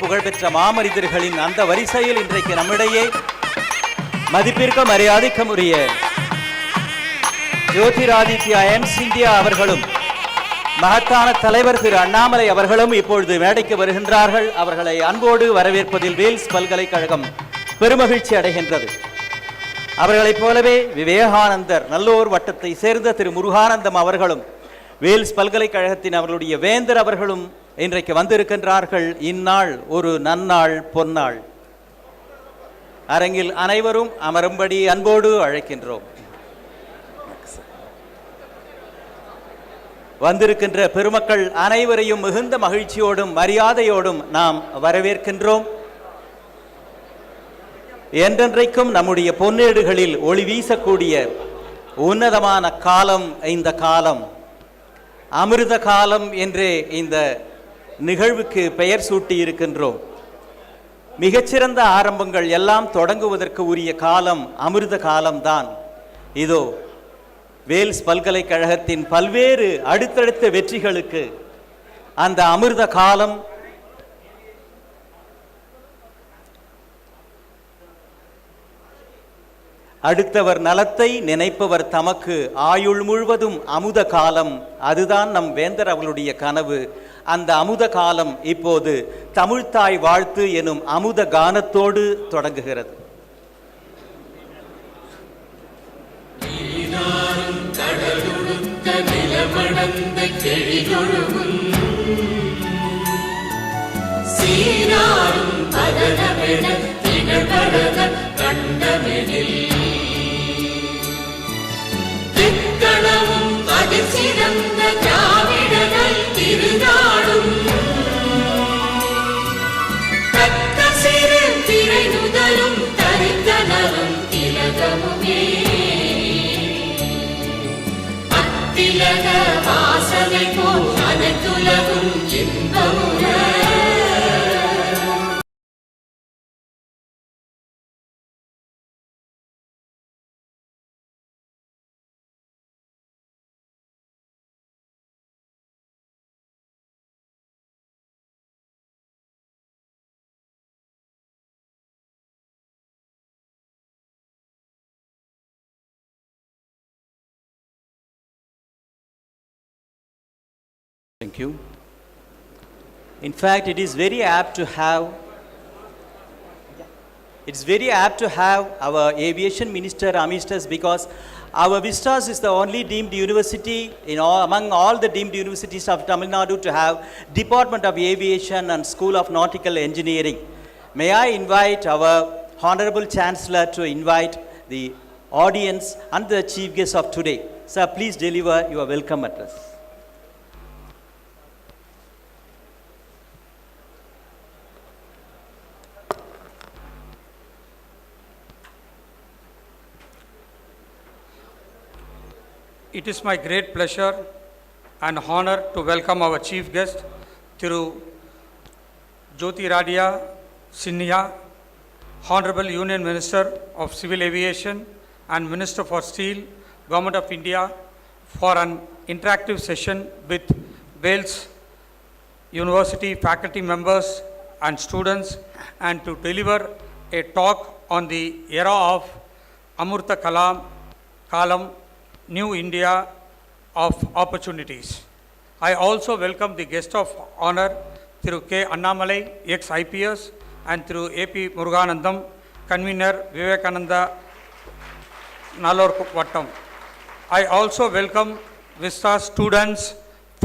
புகழ்பெற்ற மாமனிதர்களின் அந்த வரிசையில் இன்றைக்கு நம்மிடையே மதிப்பிற்கும் மரியாதைக்கும் உரிய ஜோதிராதித்யா எம்ஸ் இந்தியா அவர்களும் மகத்தான தலைவர் திரு அண்ணாமலை அவர்களும் இப்பொழுது மேடைக்கு வருகின்றார்கள். அவர்களை அன்போடு வரவேற்பதில் வேல்ஸ் பல்கலைக்கழகம் பெருமகிழ்ச்சி அடைகின்றது. அவர்களைப் போலவே விவேகானந்தர் நல்லோர் வட்டத்தை சேர்ந்த திரு முருகானந்தம் அவர்களும் வேல்ஸ் பல்கலைக்கழகத்தின் அவர்களுடைய வேந்தர் அவர்களும் இன்றைக்கு வந்திருக்கின்றார்கள். இந்நாள் ஒரு நன்னாள், பொன்னாள். அரங்கில் அனைவரும் அமரும்படி அன்போடு அழைக்கின்றோம். வந்திருக்கின்ற பெருமக்கள் அனைவரையும் மிகுந்த மகிழ்ச்சியோடும் மரியாதையோடும் நாம் வரவேற்கின்றோம். என்றென்றைக்கும் நம்முடைய பொன்னேடுகளில் ஒளி வீசக்கூடிய உன்னதமான காலம் இந்த காலம். அமிர்த காலம் என்றே இந்த நிகழ்வுக்கு பெயர் சூட்டி இருக்கின்றோம். மிகச்சிறந்த ஆரம்பங்கள் எல்லாம் தொடங்குவதற்கு உரிய காலம் அமிர்த காலம்தான். இதோ வேல்ஸ் பல்கலைக்கழகத்தின் பல்வேறு அடுத்தடுத்த வெற்றிகளுக்கு அந்த அமிர்த காலம் அடுத்தவர் நலத்தை நினைப்பவர் தமக்கு ஆயுள் முழுவதும் அமுத காலம். அதுதான் நம் வேந்தர் அவர்களுடைய கனவு. அந்த அமுத காலம் இப்போது தமிழ்த்தாய் வாழ்த்து எனும் அமுத கானத்தோடு தொடங்குகிறது. Thank you. In fact, it is very apt to have our aviation minister amidst us, because our Vistas is the only deemed university among all the deemed universities of Tamil Nadu to have Department of Aviation and School of Nautical Engineering. May I invite our Honorable Chancellor to invite the audience and the chief guest of today. Sir, please deliver your welcome address. It is my great pleasure and honor to welcome our chief guest, Thiru Jyothiradia Sinha, Honorable Union Minister of Civil Aviation and Minister for Steel, Government of India, for an interactive session with Wales University faculty members and students, and to deliver a talk on the era of Amurtha Kalam, New India of opportunities. I also welcome the guest of honor, Thiru K. Annamalai, ex-IPS, and Thiru A.P. Muruganandam, convener Vivekananda Nallur Vattam. I also welcome Vista students,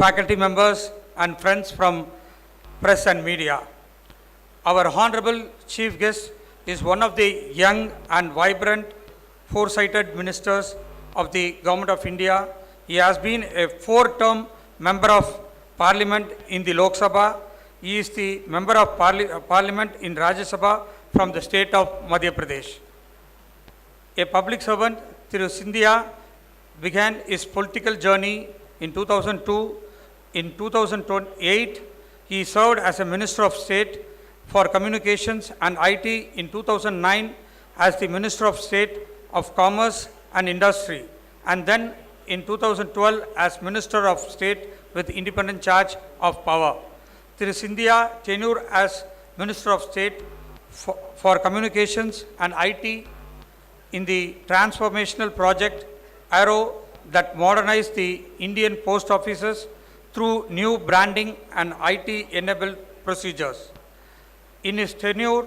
faculty members, and friends from press and media. Our honorable chief guest is one of the young and vibrant, foresighted ministers of the Government of India. He has been a 4-term member of Parliament in the Lok Sabha. He is the member of Parliament in Rajya Sabha from the state of Madhya Pradesh. A public servant, Thiru Scindia began his political journey in 2002. In 2008, he served as a Minister of State for Communications and IT. In 2009, as the Minister of State of Commerce and Industry, and then in 2012 as Minister of State with independent charge of power. Thiru Scindia tenure as Minister of State for Communications and IT in the transformational project Arrow that modernized the Indian post offices through new branding and IT-enabled procedures. In his tenure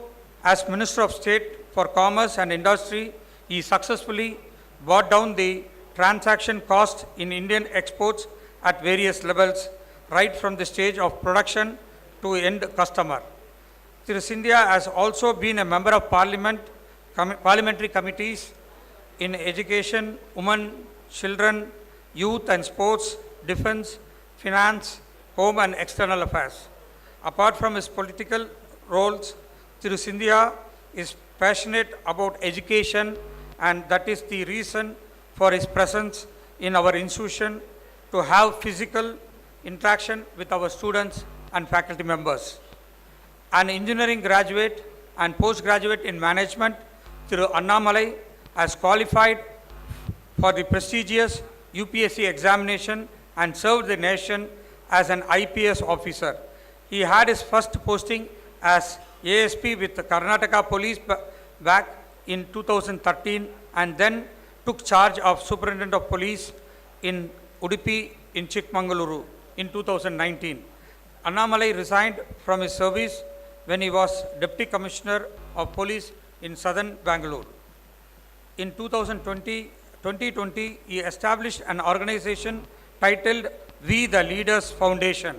as Minister of State for Commerce and Industry, he successfully brought down the transaction cost in Indian exports at various levels, right from the stage of production to end customer. Thiru Scindia has also been a member of parliamentary committees in education, women, children, youth and sports, defense, finance, home and external affairs. Apart from his political roles, Thiru Scindia is passionate about education, and that is the reason for his presence in our institution to have physical interaction with our students and faculty members. An engineering graduate and postgraduate in management, Thiru Annamalai has qualified for the prestigious UPSC examination and served the nation as an IPS officer. He had his first posting as ASP with the Karnataka Police back in 2013 and then took charge of Superintendent of Police in Udupi in Chikmagaluru in 2019. Annamalai resigned from his service when he was Deputy Commissioner of Police in southern Bangalore. In 2020, he established an organization titled We the Leaders Foundation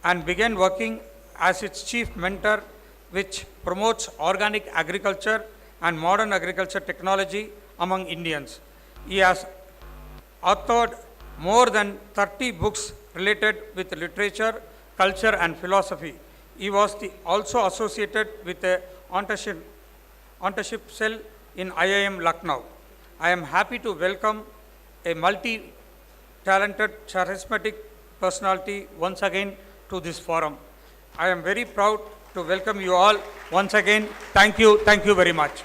and began working as its chief mentor, which promotes organic agriculture and modern agriculture technology among Indians. He has authored more than 30 books related with literature, culture and philosophy. He was also associated with the entrepreneurship cell in IIM Lucknow. I am happy to welcome a multi-talented, charismatic personality once again to this forum. I am very proud to welcome you all once again. Thank you very much.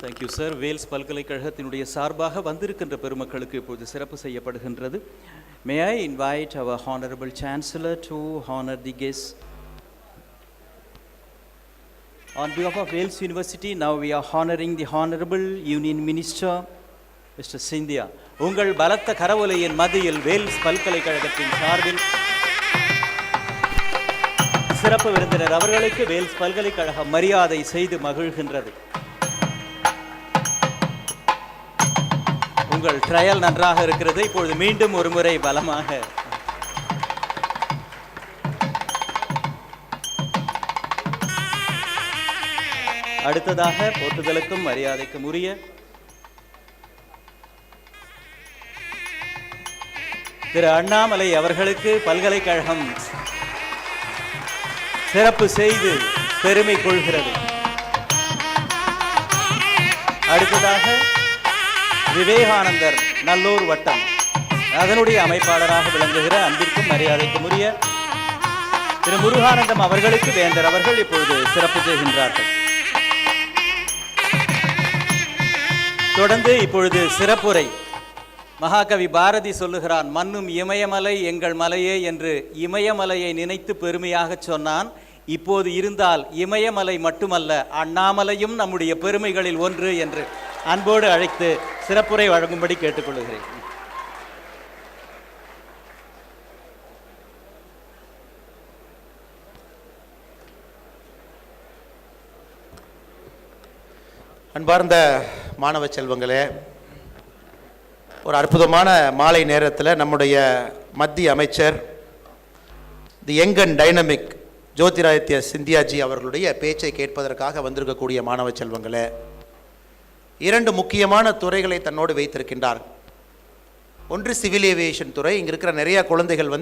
Thank you, sir. Vels பல்கலைக்கழகத்தினுடைய சார்பாக வந்திருக்கின்ற பெருமக்களுக்கு இப்போது சிறப்பு செய்யப்படுகின்றது. May I invite our Honorable Chancellor to honor the guests. On behalf of Wales University, now we are honoring the Honorable Union Minister, Mr. Scindia. உங்கள் பலத்த கரவொலியின் மத்தியில் வேல்ஸ் பல்கலைக்கழகத்தின் சார்பில் சிறப்பு விருந்தினர் அவர்களுக்கு வேல்ஸ் பல்கலைக்கழகம் மரியாதை செய்து மகிழ்கின்றது. உங்கள் ட்ரையல் நன்றாக இருக்கிறது. இப்பொழுது மீண்டும் ஒரு முறை பலமாக அடுத்ததாக போற்றுதலுக்கும் மரியாதைக்கும் உரிய திரு அண்ணாமலை அவர்களுக்கு பல்கலைக்கழகம் சிறப்பு செய்து பெருமை கொள்கிறது. அடுத்ததாக விவேகானந்தர் நல்லூர் வட்டம் அதனுடைய அமைப்பாளராக விளங்குகிற அன்பிற்கும் மரியாதைக்கும் உரிய திரு முருகானந்தம் அவர்களுக்கு வேந்தர் அவர்கள் இப்பொழுது சிறப்பு செய்கின்றார்கள். தொடர்ந்து இப்பொழுது சிறப்புரை மகாகவி பாரதி சொல்லுகிறான், மன்னும் இமயமலை எங்கள் மலையே என்று இமயமலையை நினைத்து பெருமையாக சொன்னான். இப்போது இருந்தால் இமயமலை மட்டுமல்ல அண்ணாமலையும் நம்முடைய பெருமைகளில் ஒன்று என்று அன்போடு அழைத்து சிறப்புரை வழங்கும்படி கேட்டுக்கொள்கிறேன். அன்பார்ந்த மாணவ செல்வங்களே, ஒரு அற்புதமான மாலை நேரத்தில் நம்முடைய மத்திய அமைச்சர் தி யங் அண்ட் டைனமிக் ஜோதிராதித்ய சிந்தியாஜி அவர்களுடைய பேச்சை கேட்பதற்காக வந்திருக்கக்கூடிய மாணவ செல்வங்களே, இரண்டு முக்கியமான துறைகளை தன்னோடு வைத்திருக்கின்றார். ஒன்று சிவில் ஏவியேஷன் துறை. இங்கே இருக்கிற நிறையா குழந்தைகள்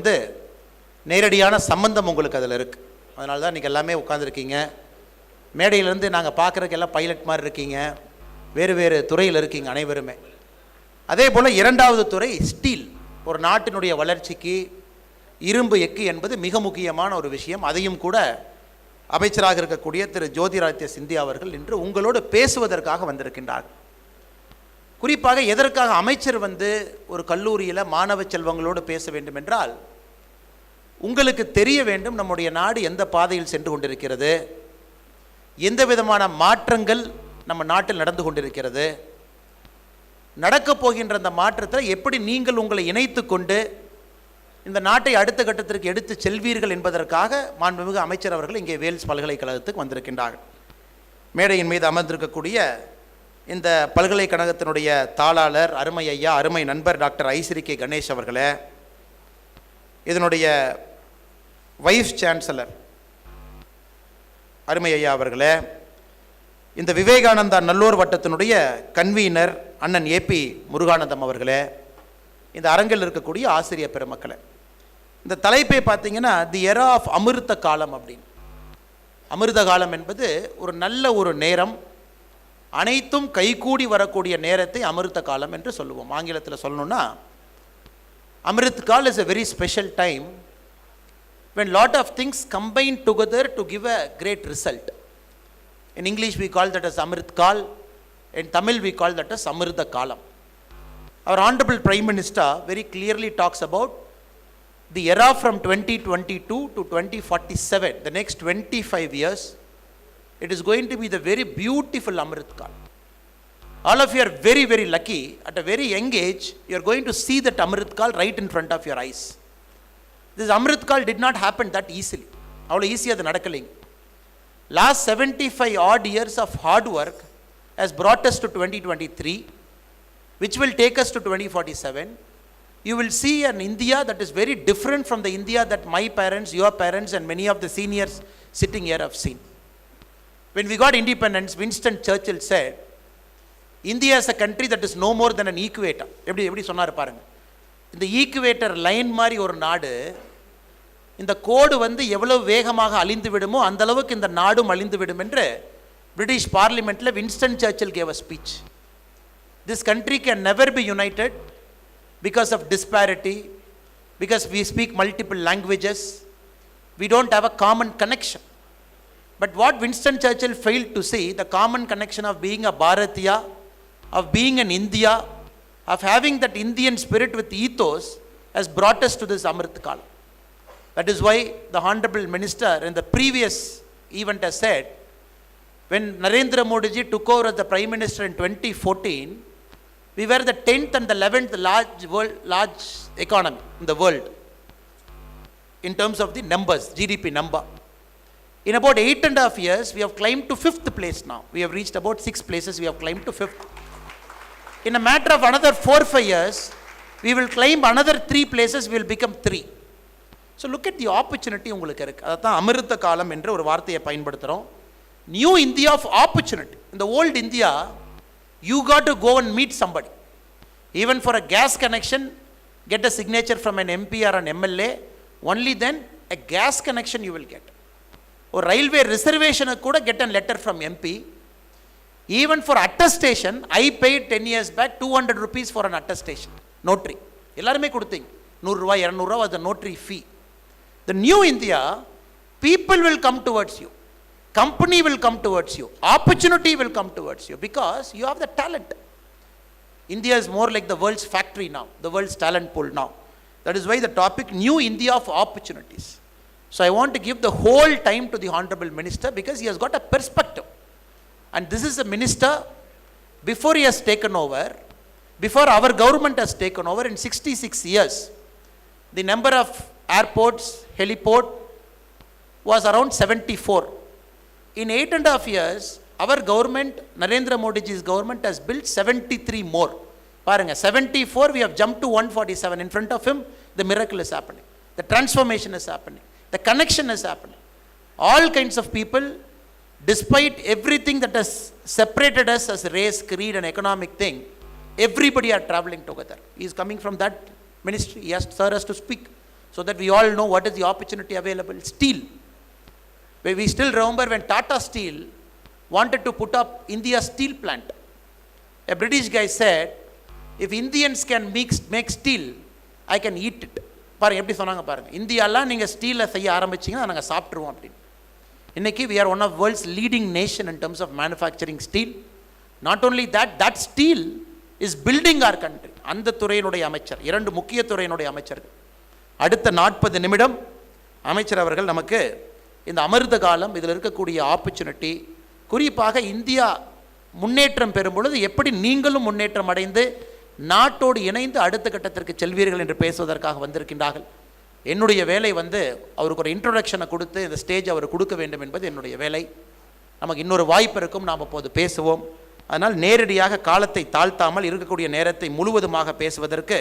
நேரடியான சம்பந்தம் உங்களுக்கு அதில் இருக்குது. அதனால தான் நீங்கள் எல்லாமே உட்காந்துருக்கீங்க. மேடையிலேருந்து நாங்கள் பார்க்குறதுக்கு எல்லாம் பைலட் மாதிரி இருக்கீங்க, வேறு வேறு துறையில் இருக்கீங்க அனைவருமே. அதே போல் இரண்டாவது துறை ஸ்டீல். ஒரு நாட்டினுடைய வளர்ச்சிக்கு இரும்பு எக்கு என்பது மிக முக்கியமான ஒரு விஷயம். அதையும் கூட அமைச்சராக இருக்கக்கூடிய திரு ஜோதிராதித்ய சிந்தியா அவர்கள் இன்று உங்களோடு பேசுவதற்காக வந்திருக்கின்றார். குறிப்பாக எதற்காக அமைச்சர் ஒரு கல்லூரியில் மாணவ செல்வங்களோடு பேச வேண்டும் என்றால், உங்களுக்கு தெரிய வேண்டும் நம்முடைய நாடு எந்த பாதையில் சென்று கொண்டிருக்கிறது, எந்த விதமான மாற்றங்கள் நம்ம நாட்டில் நடந்து கொண்டிருக்கிறது, நடக்கப் போகின்ற அந்த மாற்றத்தில் எப்படி நீங்கள் உங்களை இணைத்து கொண்டு இந்த நாட்டை அடுத்த கட்டத்திற்கு எடுத்து செல்வீர்கள் என்பதற்காக மாண்புமிகு அமைச்சர் அவர்கள் இங்கே வேல்ஸ் பல்கலைக்கழகத்துக்கு வந்திருக்கின்றார்கள். மேடையின் மீது அமர்ந்திருக்கக்கூடிய இந்த பல்கலைக்கழகத்தினுடைய தாளாளர் அருமை ஐயா, அருமை நண்பர் டாக்டர் ஐஸ்ரீ கணேஷ் அவர்களே, இதனுடைய வைஸ் சான்சலர் அருமை ஐயா அவர்களே, இந்த விவேகானந்தா நல்லூர் வட்டத்தினுடைய கன்வீனர் அண்ணன் ஏபி முருகானந்தம் அவர்களே, இந்த அரங்கில் இருக்கக்கூடிய ஆசிரியர் பெருமக்களே, இந்த தலைப்பை பார்த்தீங்கன்னா தி எரா ஆஃப் அமிர்த காலம் அப்படின்னு. அமிர்த காலம் என்பது ஒரு நல்ல ஒரு நேரம், அனைத்தும் கைகூடி வரக்கூடிய நேரத்தை அமிர்த காலம் என்று சொல்லுவோம். ஆங்கிலத்தில் சொல்லணும்னா Amrit call is a very special time when lot of things combine together to give a great result. In English we call that as Amrit Kal, in Tamil we call that as Amrita Kalam. Our Honorable Prime Minister very clearly talks about the era from 2022 to 2047, the next 25 years, it is going to be the very beautiful Amrit Kal. All of you are very, very lucky. At a very young age, you are going to see that Amrit Kal right in front of your eyes. This Amrit Kal did not happen that easily. Avlo easy adu nadakkalinga. Last 75 odd years of hard work has brought us to 2023, which will take us to 2047. You will see an India that is very different from the India that my parents, your parents and many of the seniors sitting here have seen. When we got independence, Winston Churchill said, India is a country that is no more than an equator. எப்படி சொன்னார் பாருங்க. இந்த equator line மாதிரி ஒரு நாடு, இந்த கோடு வந்து எவ்வளவு வேகமாக அழிந்து விடுமோ அந்த அளவுக்கு இந்த நாடும் அழிந்து விடும் என்று பிரிட்டிஷ் பார்லிமெண்ட்டில் Winston Churchill gave a speech. This country can never be united because of disparity, because we speak multiple languages, we don't have a common connection. But what Winston Churchill failed to see, the common connection of being a Bharatiya, of being an India, of having that Indian spirit with ethos, has brought us to this Amrit Kala. That is why the Honorable Minister in the previous event has said, when Narendra Modi ji took over as the Prime Minister in 2014, we were the 10th and the 11th large economy in the world in terms of the numbers, GDP number. In about 8.5 years, we have climbed to 5th place now. We have reached about 6 places, we have climbed to 5th. In a matter of another 4-5 years, we will climb another 3 places, we will become 3. So look at the opportunity உங்களுக்கு இருக்கு. அதான் அமிர்த காலம் என்ற ஒரு வார்த்தையை பயன்படுத்துகிறோம். New India of opportunity. In the old India, you got to go and meet somebody. Even for a gas connection, get a signature from an MP or an MLA, only then a gas connection you will get. Or railway reservation கூட get a letter from MP. Even for attestation, I paid 10 years back 200 rupees for an attestation. Notary. எல்லாருமே கொடுத்தீங்க. 100 ரூபாய் 200 ரூபாய் was the notary fee. The new India, people will come towards you. Company will come towards you. Opportunity will come towards you because you have the talent. India is more like the world's factory now, the world's talent pool now. That is why the topic, New India of Opportunities. So I want to give the whole time to the Honorable Minister because he has got a perspective. And this is a minister, before he has taken over, before our government has taken over, in 66 years, the number of airports, heliport was around 74. In 8.5 years, our government, Narendra Modi ji's government, has built 73 more. பாருங்க, 74, we have jumped to 147. In front of him, the miracle is happening. The transformation is happening. The connection is happening. All kinds of people, despite everything that has separated us as race, creed and economic thing, everybody are traveling together. He is coming from that ministry. He asked Sir us to speak so that we all know what is the opportunity available. Steel. We still remember when Tata Steel wanted to put up India's steel plant. A British guy said, if Indians can make steel, I can eat it. பாருங்க எப்படி சொன்னாங்க பாருங்க. இந்தியாலாம் நீங்கள் ஸ்டீலை செய்ய ஆரம்பிச்சிங்கன்னா நாங்கள் சாப்பிட்ருவோம் அப்படின்னு. இன்னைக்கு we are one of world's leading nation in terms of manufacturing steel. Not only that, that steel is building our country. அந்த துறையினுடைய அமைச்சர், 2 முக்கிய துறையினுடைய அமைச்சர்கள். அடுத்த 40 நிமிடம் அமைச்சர் அவர்கள் நமக்கு இந்த அமிர்த காலம், இதில் இருக்கக்கூடிய ஆப்பர்ச்சுனிட்டி, குறிப்பாக இந்தியா முன்னேற்றம் பெறும் பொழுது எப்படி நீங்களும் முன்னேற்றம் அடைந்து நாட்டோடு இணைந்து அடுத்த கட்டத்திற்கு செல்வீர்கள் என்று பேசுவதற்காக வந்திருக்கின்றார்கள். என்னுடைய வேலை அவருக்கு ஒரு இன்ட்ரோடக்ஷனை கொடுத்து இந்த ஸ்டேஜ் அவர் கொடுக்க வேண்டும் என்பது என்னுடைய வேலை. நமக்கு இன்னொரு வாய்ப்பு இருக்கும், நாம் அப்போது பேசுவோம். அதனால் நேரடியாக காலத்தை தாழ்த்தாமல் இருக்கக்கூடிய நேரத்தை முழுவதுமாக பேசுவதற்கு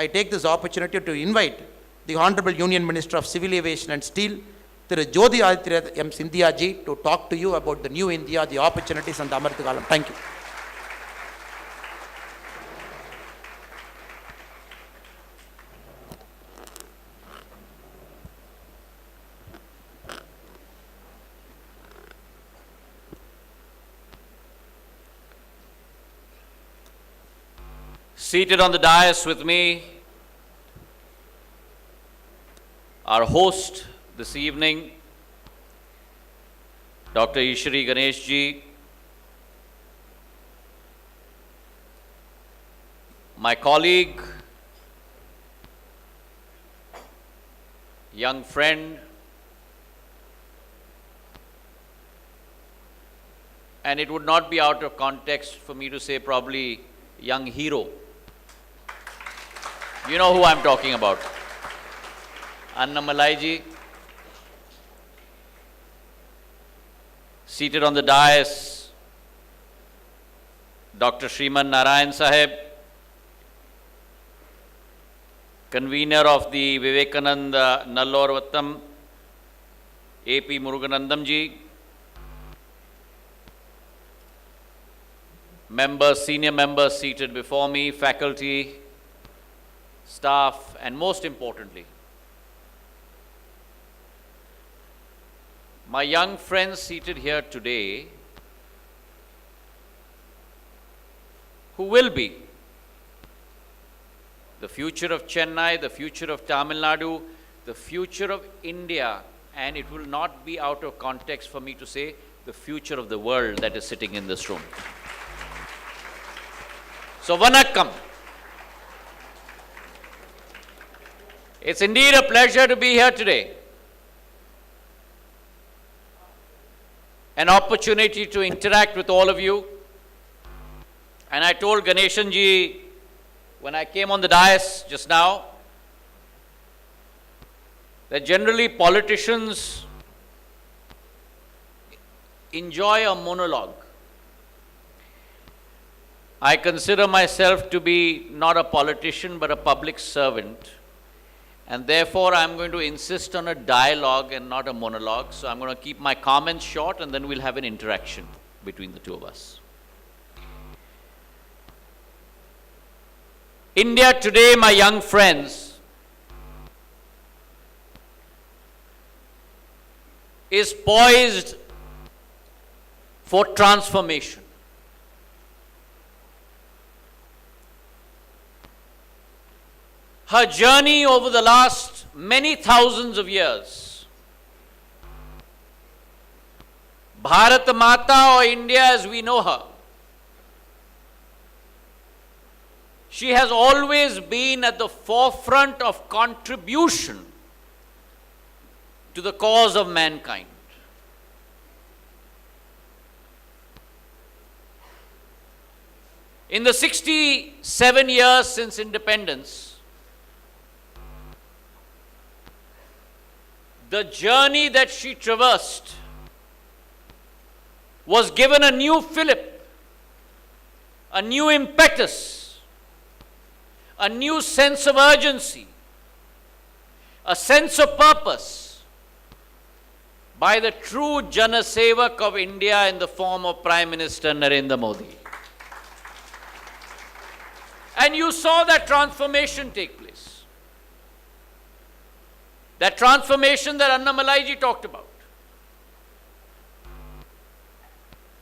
I take this opportunity to invite the Honorable Union Minister of Civil Aviation and Steel, Thiru Jyoti Aditya M. Scindia ji, to talk to you about the new India, the opportunities and the Amartha Kalam. Thank you. Seated on the dais with me, our host this evening, Dr. Ishri Ganesh ji, my colleague, young friend, and it would not be out of context for me to say probably young hero. You know who I'm talking about. Annamalai ji, seated on the dais, Dr. Shriman Narayan Sahib, convener of the Vivekananda Nallur Vattam, AP Muruganandam ji, members, senior members seated before me, faculty, staff, and most importantly, my young friends seated here today, who will be the future of Chennai, the future of Tamil Nadu, the future of India, and it will not be out of context for me to say the future of the world that is sitting in this room. So, vanakkam. It's indeed a pleasure to be here today. An opportunity to interact with all of you. And I told Ganeshan ji when I came on the dais just now that generally politicians enjoy a monologue. I consider myself to be not a politician but a public servant. And therefore, I'm going to insist on a dialogue and not a monologue. So I'm going to keep my comments short and then we'll have an interaction between the two of us. India today, my young friends, is poised for transformation. Her journey over the last many thousands of years, Bharat Mata or India as we know her, she has always been at the forefront of contribution to the cause of mankind. In the 67 years since independence, the journey that she traversed was given a new fillip, a new impetus, a new sense of urgency, a sense of purpose by the true Janasevak of India in the form of Prime Minister Narendra Modi. And you saw that transformation take place. That transformation that Annamalai ji talked about.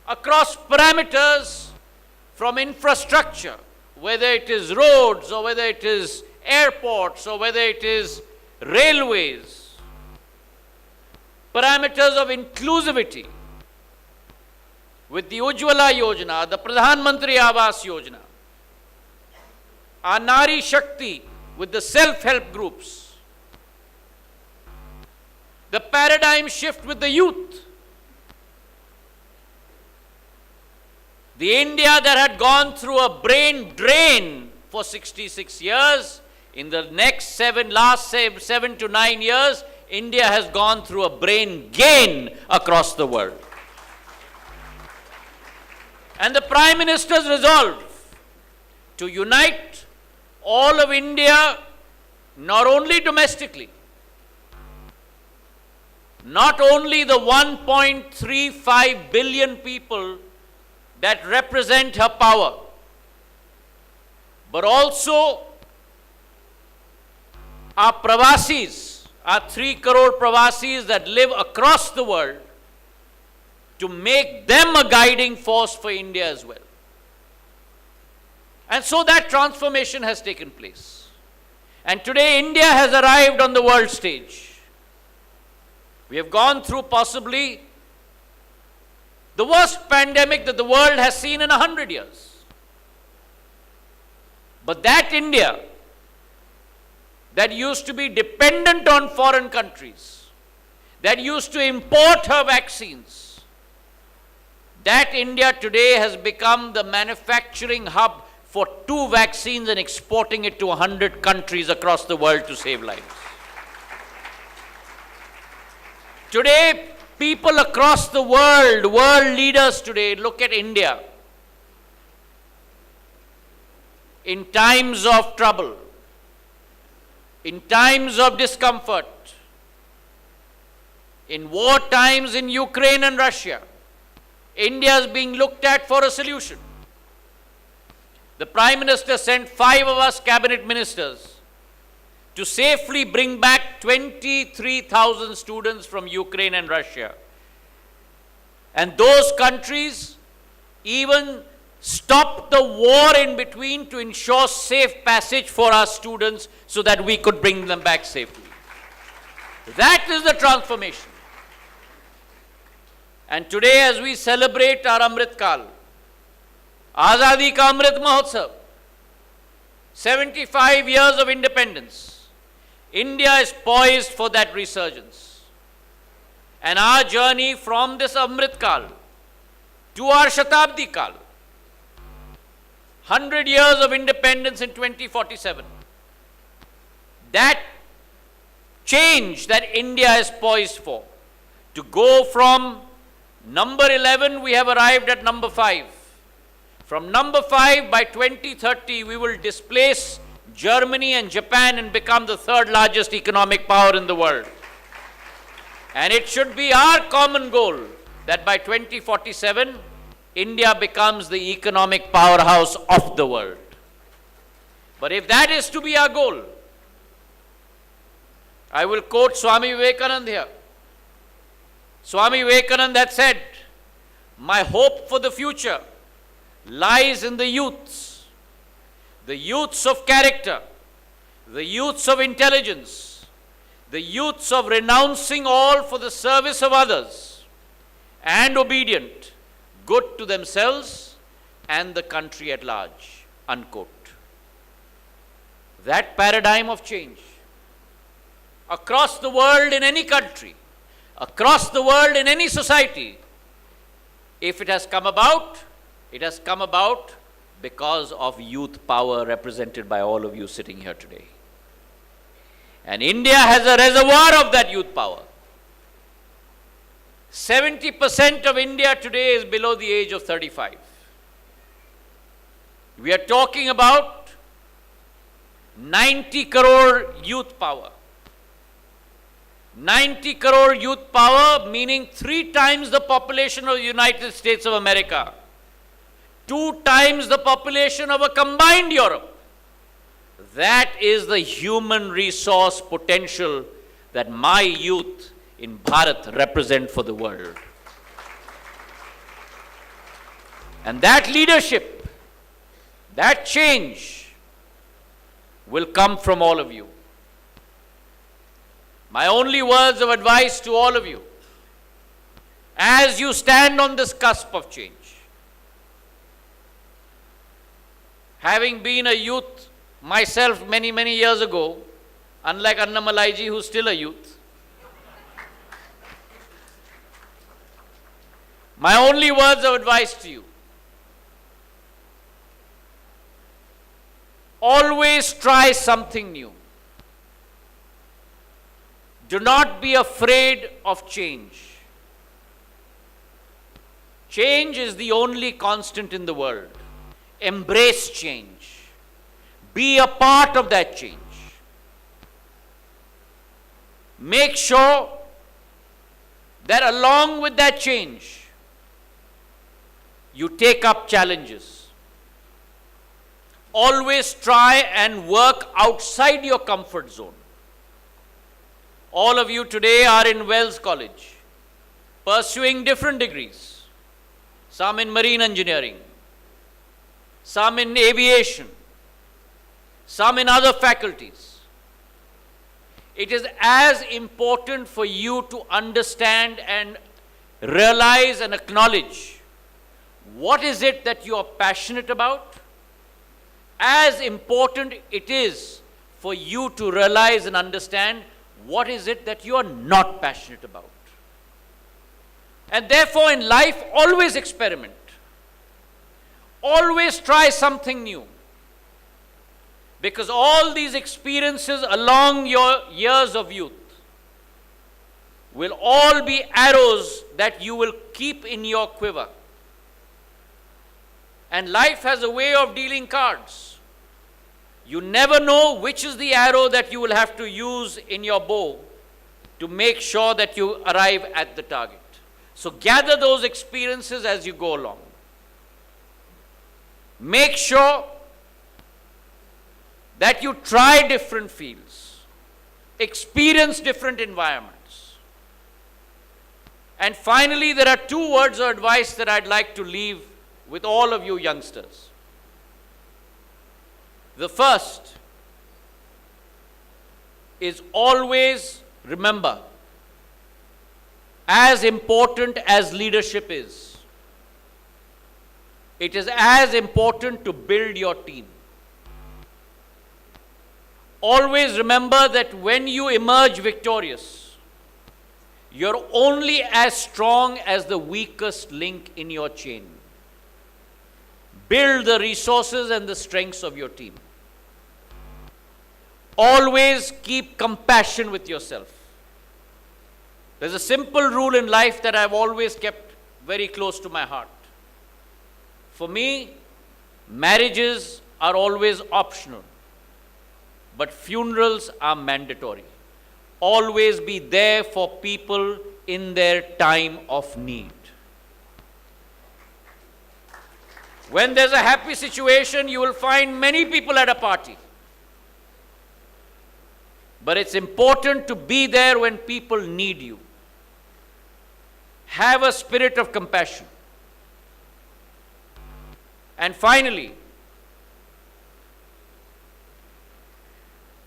Across parameters from infrastructure, whether it is roads or whether it is airports or whether it is railways, parameters of inclusivity with the Ujjwala Yojana, the Pradhan Mantri Awas Yojana, our Nari Shakti with the self-help groups, the paradigm shift with the youth. The India that had gone through a brain drain for 66 years, in the last 7 to 9 years, India has gone through a brain gain across the world. And the Prime Minister's resolve to unite all of India, not only domestically, not only the 1.35 billion people that represent her power, but also our Pravasis, our 3 crore Pravasis that live across the world, to make them a guiding force for India as well. And so that transformation has taken place. And today India has arrived on the world stage. We have gone through possibly the worst pandemic that the world has seen in 100 years. But that India that used to be dependent on foreign countries, that used to import her vaccines, that India today has become the manufacturing hub for 2 vaccines and exporting it to 100 countries across the world to save lives. Today, people across the world leaders today, look at India. In times of trouble, in times of discomfort, in war times in Ukraine and Russia, India is being looked at for a solution. The Prime Minister sent 5 of us cabinet ministers to safely bring back 23,000 students from Ukraine and Russia. And those countries even stopped the war in between to ensure safe passage for our students so that we could bring them back safely. That is the transformation. And today, as we celebrate our Amrit Kal, Azadi Ka Amrit Mahotsav, 75 years of independence, India is poised for that resurgence. And our journey from this Amrit Kal to our Shatabdi Kal, 100 years of independence in 2047, that change that India is poised for, to go from number 11, we have arrived at number 5. From number 5, by 2030, we will displace Germany and Japan and become the 3rd largest economic power in the world. And it should be our common goal that by 2047, India becomes the economic powerhouse of the world. But if that is to be our goal, I will quote Swami Vivekananda here. Swami Vivekananda had said, "My hope for the future lies in the youths of character, the youths of intelligence, the youths of renouncing all for the service of others and obedient, good to themselves and the country at large." Unquote. That paradigm of change across the world in any country, across the world in any society, if it has come about because of youth power represented by all of you sitting here today. And India has a reservoir of that youth power. 70% of India today is below the age of 35. We are talking about 90 crore youth power. 90 crore youth power, meaning 3 times the population of the United States of America, 2 times the population of a combined Europe. That is the human resource potential that my youth in Bharat represent for the world. And that leadership, that change will come from all of you. My only words of advice to all of you, as you stand on this cusp of change, having been a youth myself many, many years ago, unlike Annamalai ji, who's still a youth, My only words of advice to you: always try something new. Do not be afraid of change. Change is the only constant in the world. Embrace change. Be a part of that change. Make sure that along with that change, you take up challenges. Always try and work outside your comfort zone. All of you today are in Wells College, pursuing different degrees. Some in marine engineering, some in aviation, some in other faculties. It is as important for you to understand and realize and acknowledge what is it that you are passionate about, as important it is for you to realize and understand what is it that you are not passionate about. And therefore in life, always experiment. Always try something new. Because all these experiences along your years of youth will all be arrows that you will keep in your quiver. And life has a way of dealing cards. You never know which is the arrow that you will have to use in your bow to make sure that you arrive at the target. So gather those experiences as you go along. Make sure that you try different fields, experience different environments. And finally, there are two words of advice that I'd like to leave with all of you youngsters. The first is always remember, as important as leadership is, it is as important to build your team. Always remember that when you emerge victorious, you're only as strong as the weakest link in your chain. Build the resources and the strengths of your team. Always keep compassion with yourself. There's a simple rule in life that I've always kept very close to my heart. For me, marriages are always optional, but funerals are mandatory. Always be there for people in their time of need. When there's a happy situation, you will find many people at a party. But it's important to be there when people need you. Have a spirit of compassion. And finally,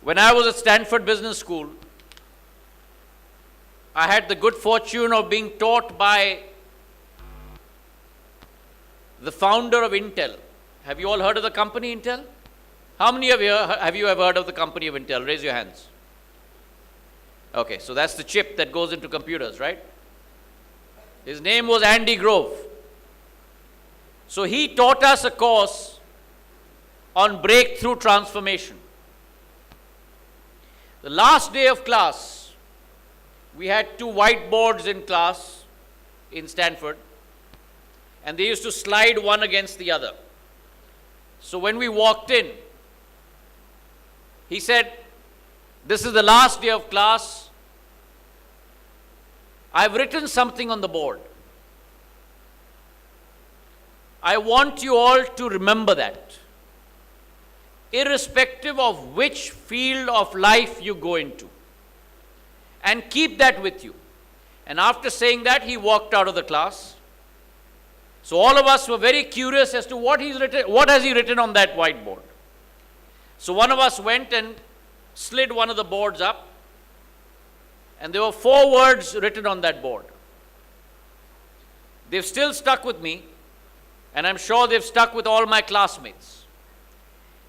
when I was at Stanford Business School, I had the good fortune of being taught by the founder of Intel. Have you all heard of the company Intel? How many of you have you ever heard of the company of Intel? Raise your hands. Okay, so that's the chip that goes into computers, right? His name was Andy Grove. So he taught us a course on breakthrough transformation. The last day of class, we had two whiteboards in class in Stanford, and they used to slide one against the other. So when we walked in, he said, "This is the last day of class. I've written something on the board. I want you all to remember that, irrespective of which field of life you go into, and keep that with you." And after saying that, he walked out of the class. So all of us were very curious as to what has he written on that whiteboard. So one of us went and slid one of the boards up, and there were 4 words written on that board. They've still stuck with me, and I'm sure they've stuck with all my classmates.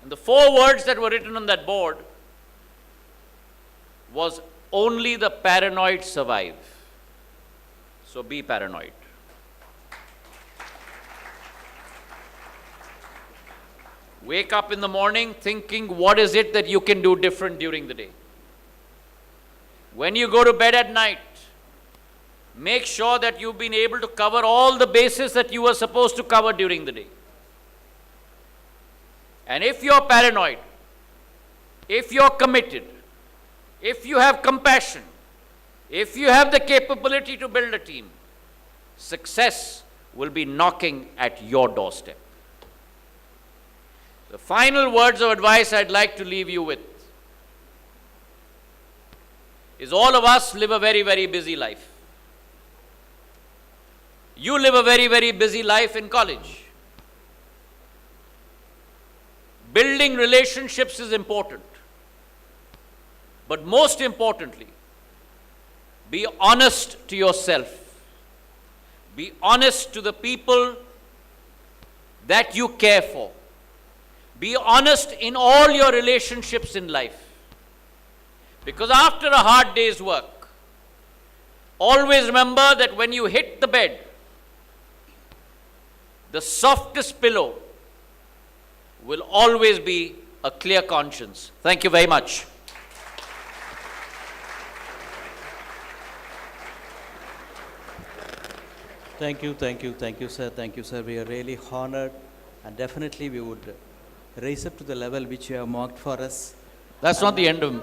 And the 4 words that were written on that board was, "Only the paranoid survive." So be paranoid. Wake up in the morning thinking what is it that you can do different during the day. When you go to bed at night, make sure that you've been able to cover all the bases that you were supposed to cover during the day. And if you're paranoid, if you're committed, if you have compassion, if you have the capability to build a team, success will be knocking at your doorstep. The final words of advice I'd like to leave you with is all of us live a very, very busy life. You live a very, very busy life in college. Building relationships is important. But most importantly, be honest to yourself. Be honest to the people that you care for. Be honest in all your relationships in life. Because after a hard day's work, always remember that when you hit the bed, the softest pillow will always be a clear conscience. Thank you very much. Thank you, sir. Thank you, sir. We are really honored, and definitely we would raise up to the level which you have marked for us. That's not the end of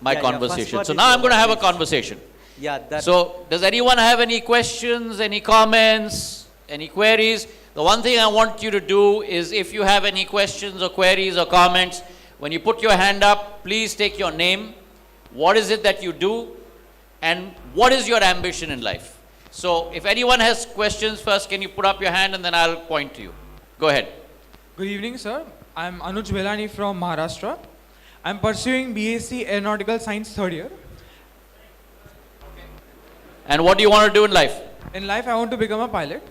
my Yeah, conversation. first So part now is I'm going to have a about conversation. Yeah, So does anyone have any questions, any comments, any queries? The one thing I want you to do is, if you have any questions or queries or comments, when you put your hand up, please take your name. What is it that you do? And what is your ambition in life? So if anyone has questions, first can you put up your hand and then I'll point to you. Go ahead. Good evening, sir. I'm Anuj Velani from Maharashtra. I'm pursuing BSc Aeronautical Science third year. And what do you want to do in life? In life, I want to become a pilot.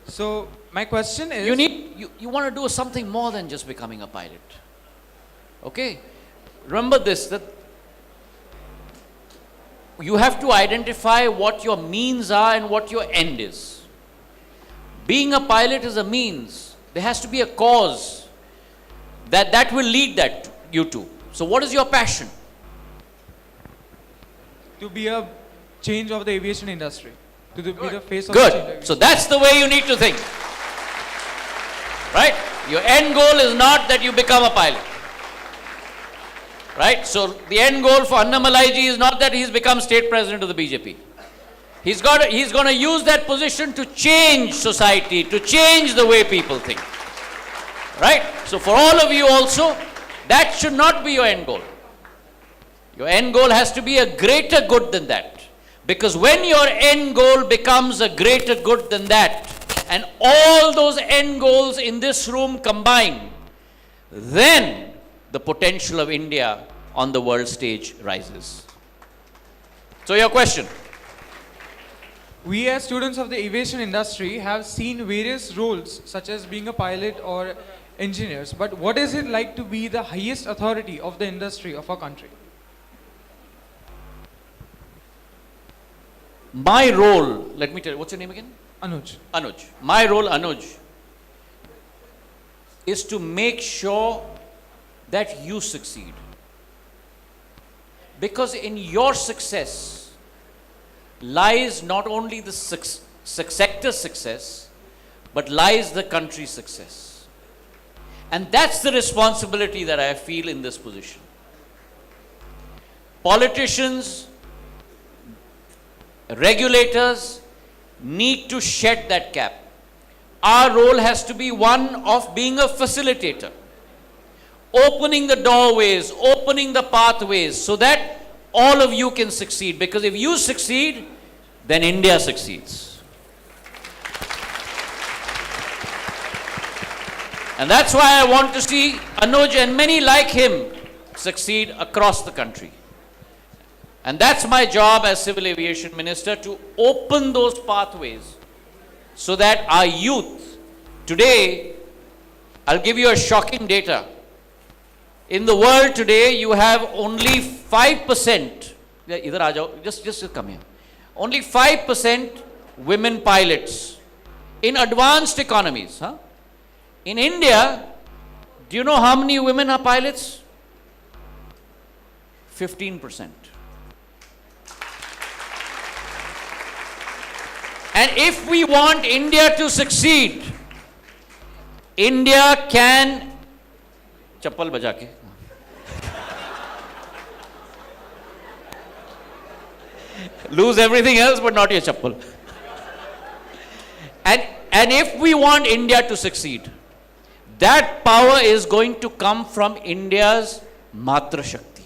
So my question is... You want to do something more than just becoming a pilot. Okay? Remember this, that you have to identify what your means are and what your end is. Being a pilot is a means. There has to be a cause that will lead you to. So what is your passion? To be a change of the aviation industry. To be the face of the change of Good. aviation. So that's the way you need to think. Right? Your end goal is not that you become a pilot. Right? So the end goal for Annamalaiji is not that he's become state president of the BJP. He's going to use that position to change society, to change the way people think. Right? So for all of you also, that should not be your end goal. Your end goal has to be a greater good than that. Because when your end goal becomes a greater good than that, and all those end goals in this room combine, then the potential of India on the world stage rises. So your question. We as students of the aviation industry have seen various roles such as being a pilot or engineers. But what is it like to be the highest authority of the industry of our country? My role, let me tell you, what's your name again? Anuj. Anuj. My role, Anuj, is to make sure that you succeed. Because in your success lies not only the sector's success, but lies the country's success. And that's the responsibility that I feel in this position. Politicians, regulators need to shed that cap. Our role has to be one of being a facilitator, opening the doorways, opening the pathways so that all of you can succeed. Because if you succeed, then India succeeds. And that's why I want to see Anuj and many like him succeed across the country. And that's my job as Civil Aviation Minister, to open those pathways so that our youth, today, I'll give you a shocking data. In the world today, you have only 5%, just come here. Only 5% women pilots in advanced economies. In India, Do you know how many women are pilots? 15%. And if we want India to succeed, India can chappal baja ke lose everything else but not your chappal. And if we want India to succeed, that power is going to come from India's Matra Shakti.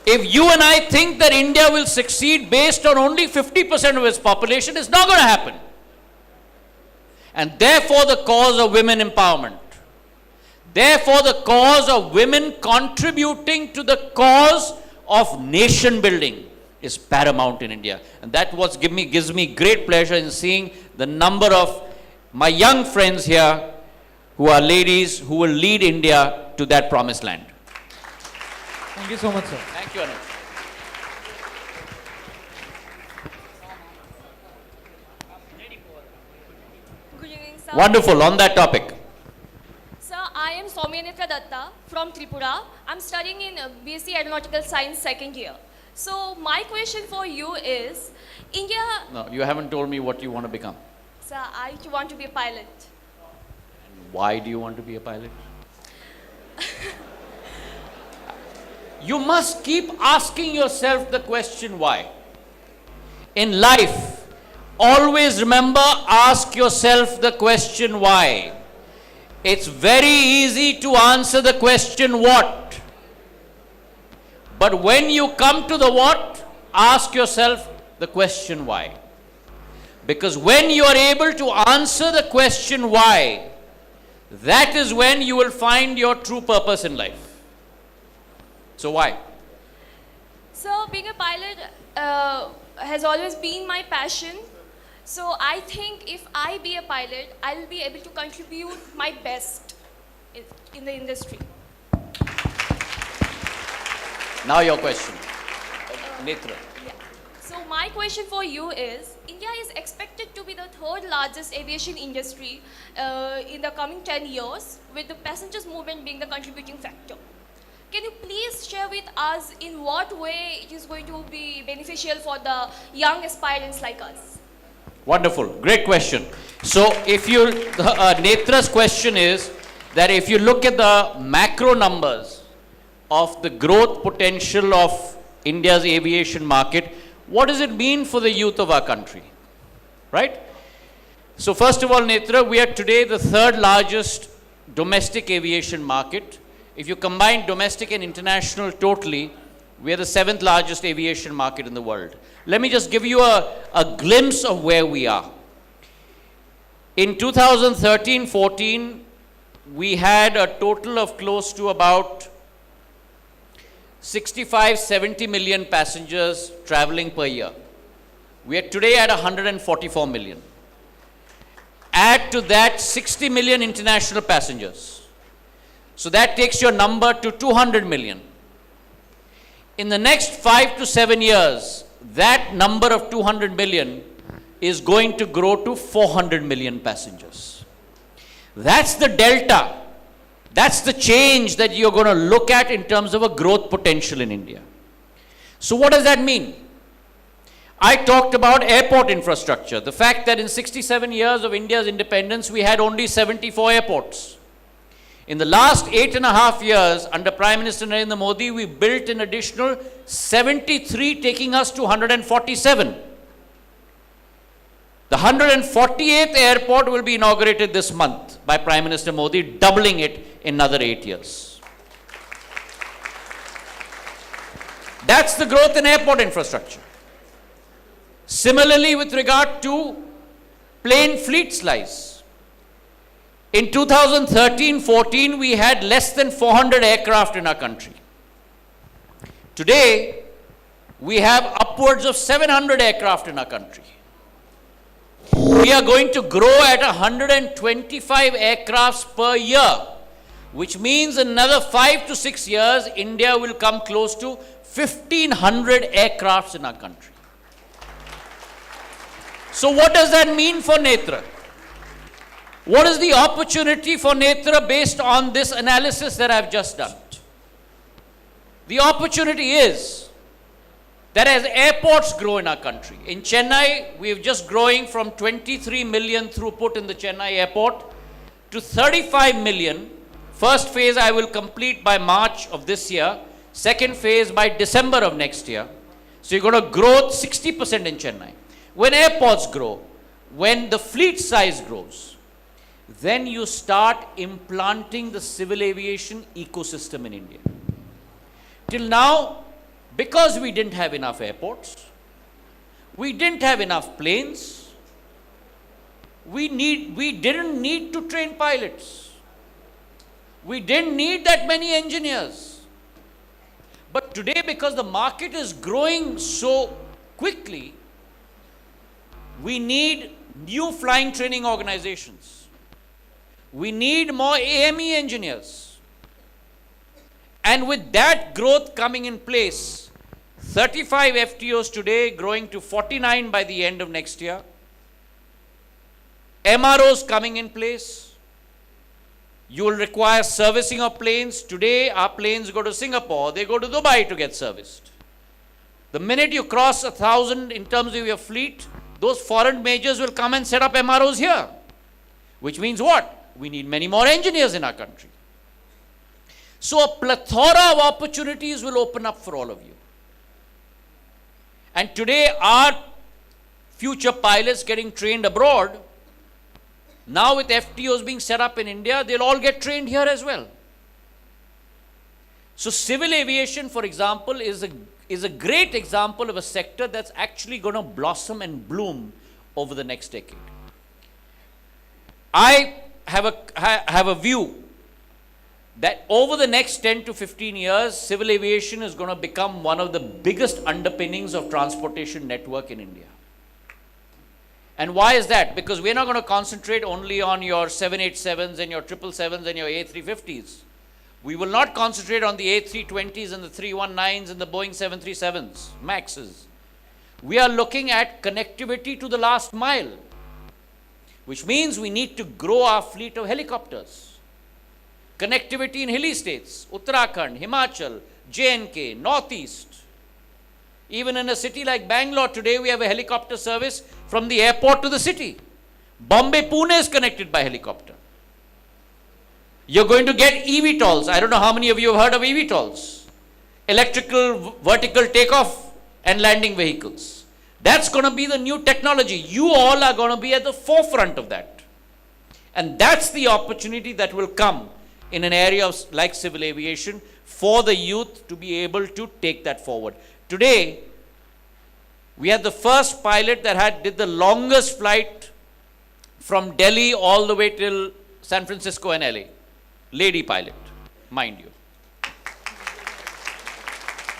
If you and I think that India will succeed based on only 50% of its population, it's not going to happen. And therefore the cause of women empowerment, therefore the cause of women contributing to the cause of nation building is paramount in India. And that what gives me great pleasure in seeing the number of my young friends here who are ladies who will lead India to that promised land. Thank you so much, sir. Thank you, Anuj. Good evening, sir. Wonderful. On that topic. Sir, I am Soumyanitra Datta from Tripura. I'm studying in BSc Aeronautical Science second year. So my question for you is, India, No, you haven't told me what you want to become. sir, I want to be a pilot. Why do you want to be a pilot? You must keep asking yourself the question why. In life, always remember, ask yourself the question why. It's very easy to answer the question what. But when you come to the what, ask yourself the question why. Because when you are able to answer the question why, that is when you will find your true purpose in life. So why? So being a pilot has always been my passion. So I think if I be a pilot, I'll be able to contribute my best in the industry. Now your question. Netra. Yeah. So my question for you is, India is expected to be the third largest aviation industry in the coming 10 years, with the passengers movement being the contributing factor. Can you please share with us in what way it is going to be beneficial for the young aspirants like us? Wonderful. Great question. So if you, Netra's question is that if you look at the macro numbers of the growth potential of India's aviation market, what does it mean for the youth of our country? Right? So first of all, Netra, we are today the third largest domestic aviation market. If you combine domestic and international totally, we are the seventh largest aviation market in the world. Let me just give you a glimpse of where we are. In 2013-14, we had a total of close to about 65-70 million passengers traveling per year. We are today at 144 million. Add to that 60 million international passengers. So that takes your number to 200 million. In the next 5 to 7 years, that number of 200 million is going to grow to 400 million passengers. That's the delta. That's the change that you're going to look at in terms of a growth potential in India. So what does that mean? I talked about airport infrastructure. The fact that in 67 years of India's independence, we had only 74 airports. In the last 8.5 years, under Prime Minister Narendra Modi, we built an additional 73, taking us to 147. The 148th airport will be inaugurated this month by Prime Minister Modi, doubling it in another 8 years. That's the growth in airport infrastructure. Similarly, with regard to plane fleet size, in 2013-14, we had less than 400 aircraft in our country. Today, we have upwards of 700 aircraft in our country. We are going to grow at 125 aircrafts per year, which means in another 5 to 6 years, India will come close to 1,500 aircrafts in our country. So what does that mean for Netra? What is the opportunity for Netra based on this analysis that I've just done? The opportunity is that as airports grow in our country, in Chennai, we are just growing from 23 million throughput in the Chennai airport to 35 million. First phase I will complete by March of this year, second phase by December of next year. So you're going to grow 60% in Chennai. When airports grow, when the fleet size grows, then you start implanting the civil aviation ecosystem in India. Till now, because we didn't have enough airports, we didn't have enough planes, we didn't need to train pilots. We didn't need that many engineers. But today, because the market is growing so quickly, we need new flying training organizations. We need more AME engineers. And with that growth coming in place, 35 FTOs today growing to 49 by the end of next year, MROs coming in place, you will require servicing of planes. Today, our planes go to Singapore, they go to Dubai to get serviced. The minute you cross 1,000 in terms of your fleet, those foreign majors will come and set up MROs here. Which means what? We need many more engineers in our country. So a plethora of opportunities will open up for all of you. And today, our future pilots getting trained abroad, now with FTOs being set up in India, they'll all get trained here as well. So civil aviation, for example, is a great example of a sector that's actually going to blossom and bloom over the next decade. I have a view that over the next 10 to 15 years, civil aviation is going to become one of the biggest underpinnings of transportation network in India. And why is that? Because we're not going to concentrate only on your 787s and your 777s and your A350s. We will not concentrate on the A320s and the 319s and the Boeing 737s, Maxes. We are looking at connectivity to the last mile, which means we need to grow our fleet of helicopters. Connectivity in hilly states, Uttarakhand, Himachal, J&K, Northeast. Even in a city like Bangalore today, we have a helicopter service from the airport to the city. Bombay, Pune is connected by helicopter. You're going to get eVTOLs. I don't know how many of you have heard of eVTOLs. Electrical vertical takeoff and landing vehicles. That's going to be the new technology. You all are going to be at the forefront of that. And that's the opportunity that will come in an area like civil aviation for the youth to be able to take that forward. Today, we had the first pilot that did the longest flight from Delhi all the way till San Francisco and LA. Lady pilot, mind you.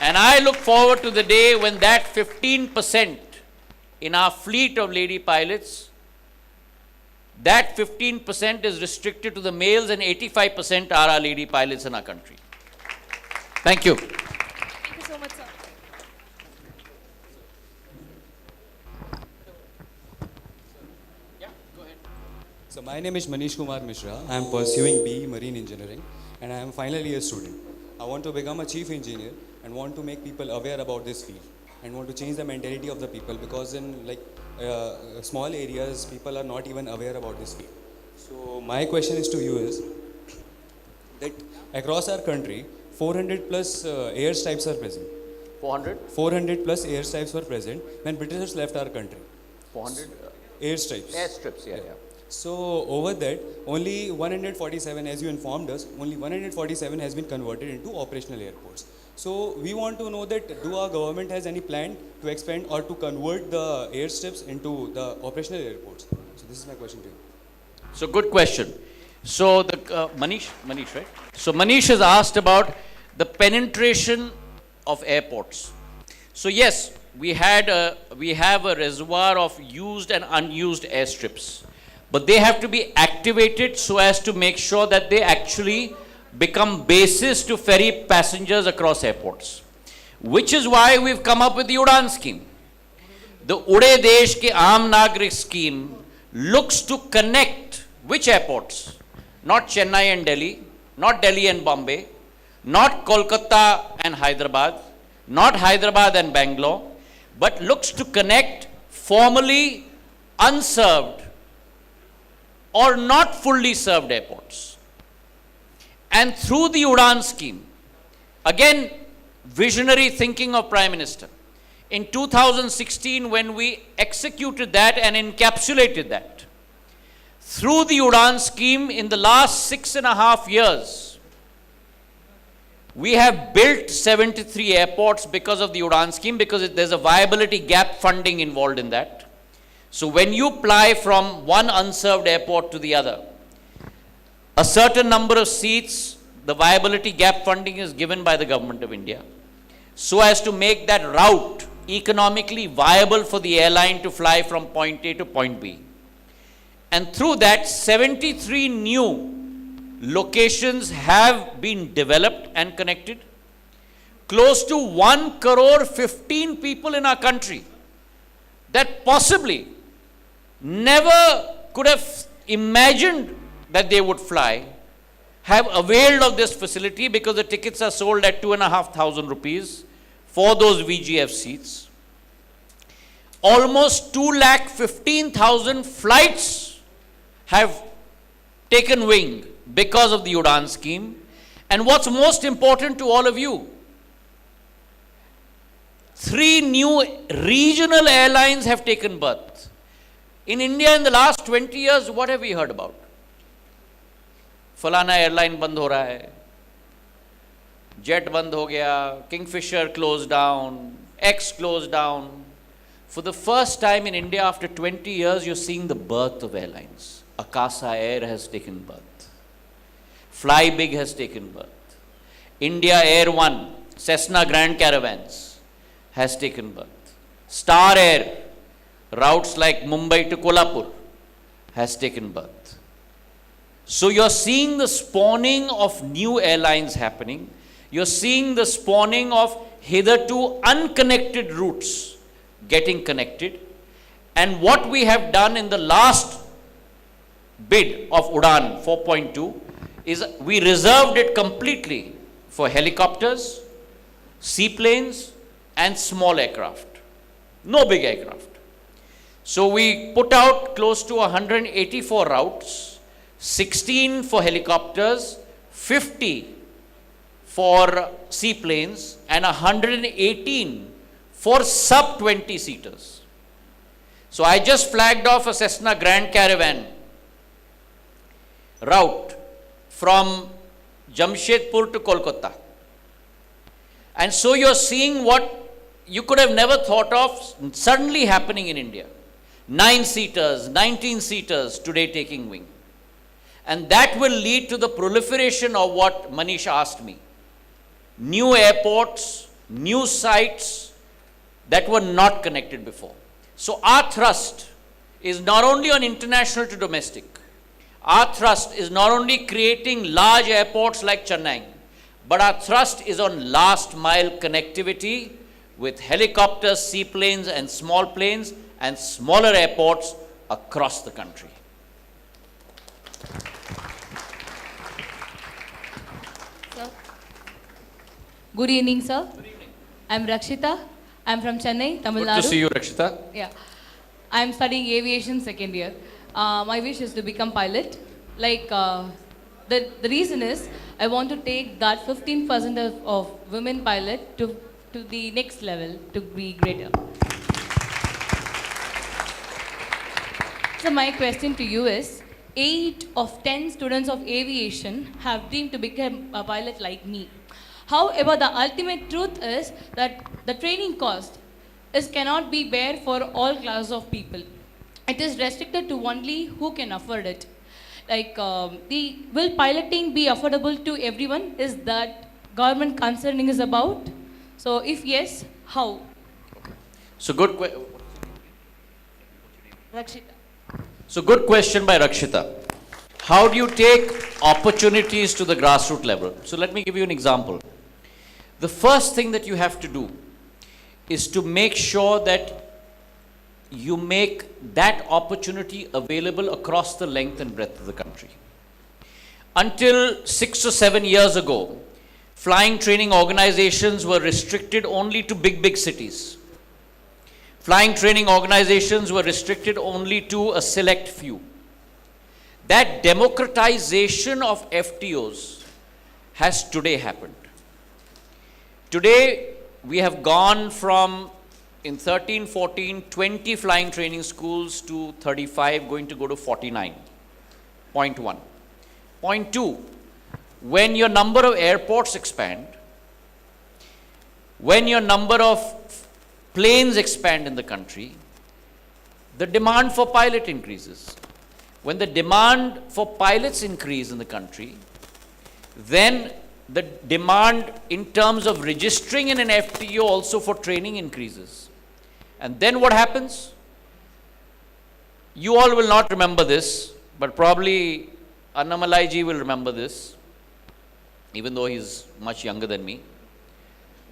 And I look forward to the day when that 15% in our fleet of lady pilots, that 15% is restricted to the males and 85% are our lady pilots in our country. Thank you. Thank you so much, sir. So my name is Manish Kumar Mishra. I am pursuing BE Marine Engineering and I am final year student. I want to become a chief engineer and want to make people aware about this field and want to change the mentality of the people because in small areas people are not even aware about this field. So my question is to you is that across our country 400 plus airstrikes are present. 400? 400 plus airstrikes were present when Britishers left our country. 400? Airstrikes. Airstrips, yeah. So over that, only 147, as you informed us, only 147 has been converted into operational airports. So we want to know that do our government has any plan to expand or to convert the airstrips into the operational airports? So this is my question to you. So good question. So the Manish, right? So Manish has asked about the penetration of airports. So yes, we have a reservoir of used and unused airstrips. But they have to be activated so as to make sure that they actually become bases to ferry passengers across airports. Which is why we've come up with the Udan scheme. The Ude Desh Ke Aam Nagrik scheme looks to connect Which airports? Not Chennai and Delhi, not Delhi and Bombay, not Kolkata and Hyderabad, not Hyderabad and Bangalore, but looks to connect formerly unserved or not fully served airports. And through the Udan scheme, again, visionary thinking of Prime Minister. In 2016, when we executed that and encapsulated that, through the Udan scheme in the last 6.5 years, we have built 73 airports because of the Udan scheme, because there's a viability gap funding involved in that. So when you fly from one unserved airport to the other, a certain number of seats, the viability gap funding is given by the Government of India, so as to make that route economically viable for the airline to fly from point A to point B. And through that, 73 new locations have been developed and connected. Close to 1 crore 15 people in our country that possibly never could have imagined that they would fly have availed of this facility, because the tickets are sold at 2,500 rupees for those VGF seats. Almost 2,15,000 flights have taken wing because of the Udan scheme. And what's most important to all of you, 3 new regional airlines have taken birth. In India, in the last 20 years, what have we heard about? फलाना airline बंद हो रहा है, jet बंद हो गया, Kingfisher close down, x close down. For the first time in India after 20 years, you're seeing the birth of airlines. Akasa Air has taken birth. Fly Big has taken birth. India Air One, Cessna Grand Caravans has taken birth. Star Air, routes like Mumbai to Kolhapur, has taken birth. So you're seeing the spawning of new airlines happening. You're seeing the spawning of hitherto unconnected routes getting connected. And what we have done in the last bid of Udan 4.2 is we reserved it completely for helicopters, seaplanes, and small aircraft. No big aircraft. So we put out close to 184 routes, 16 for helicopters, 50 for seaplanes, and 118 for sub 20 seaters. So I just flagged off a Cessna Grand Caravan route from Jamshedpur to Kolkata. And so you're seeing what you could have never thought of suddenly happening in India. 9-seaters, 19-seaters today taking wing. And that will lead to the proliferation of what Manish asked me. New airports, new sites that were not connected before. So our thrust is not only on international to domestic. Our thrust is not only creating large airports like Chennai, but our thrust is on last mile connectivity with helicopters, seaplanes, and small planes and smaller airports across the country. Sir. Good evening, sir. Good evening. I'm Rakshita. I'm from Chennai, Tamil Nadu. Good to see you, Rakshita. Yeah. I'm studying aviation second year. My wish is to become pilot. The reason is I want to take that 15% of women pilot to the next level to be greater. So my question to you is, 8 of 10 students of aviation have dreamed to become a pilot like me. However, the ultimate truth is that the training cost cannot be bare for all classes of people. It is restricted to only who can afford it. Will piloting be affordable to everyone? Is that government concerning is about? So if yes, how? So good Rakshita. So good question by Rakshita. How do you take opportunities to the grassroots level? So let me give you an example. The first thing that you have to do is to make sure that you make that opportunity available across the length and breadth of the country. Until 6 or 7 years ago, flying training organizations were restricted only to big cities. Flying training organizations were restricted only to a select few. That democratization of FTOs has today happened. Today, we have gone from, in 13, 14, 20 flying training schools to 35, going to go to 49. Point one. Point two, when your number of airports expand, when your number of planes expand in the country, the demand for pilot increases. When the demand for pilots increase in the country, then the demand in terms of registering in an FTO also for training increases. And then what happens? You all will not remember this, but probably Annamalai ji will remember this, even though he's much younger than me.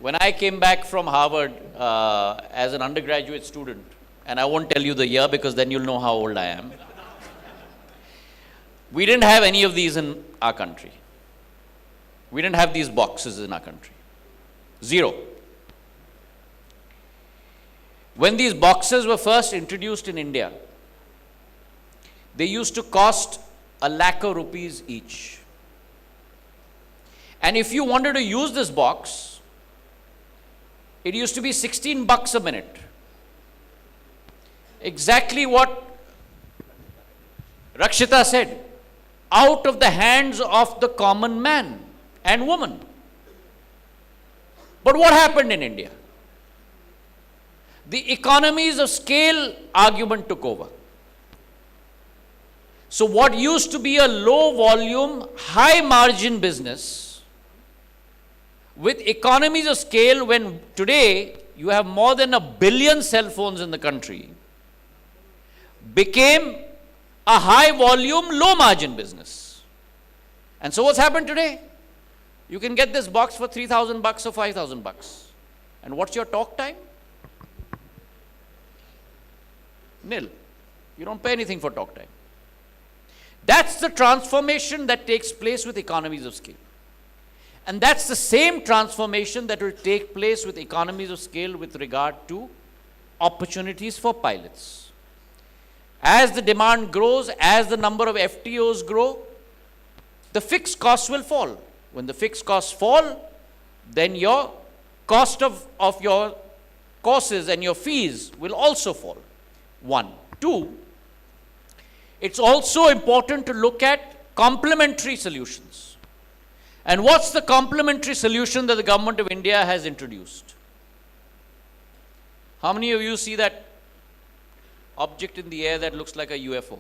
When I came back from Harvard as an undergraduate student, and I won't tell you the year because then you'll know how old I am, we didn't have any of these in our country. We didn't have these boxes in our country. Zero. When these boxes were first introduced in India, they used to cost ₹1,00,000 each. And if you wanted to use this box, it used to be $16 a minute. Exactly what Rakshita said, out of the hands of the common man and woman. But what happened in India? The economies of scale argument took over. So what used to be a low volume, high margin business, with economies of scale, when today you have more than 1 billion cell phones in the country, became a high volume, low margin business. And so what's happened today? You can get this box for $3,000 or $5,000. And what's your talk time? Nil. You don't pay anything for talk time. That's the transformation that takes place with economies of scale. And that's the same transformation that will take place with economies of scale with regard to opportunities for pilots. As the demand grows, as the number of FTOs grow, the fixed costs will fall. When the fixed costs fall, then your cost of your courses and your fees will also fall. One. Two, it's also important to look at complementary solutions. And what's the complementary solution that the government of India has introduced? How many of you see that object in the air that looks like a UFO?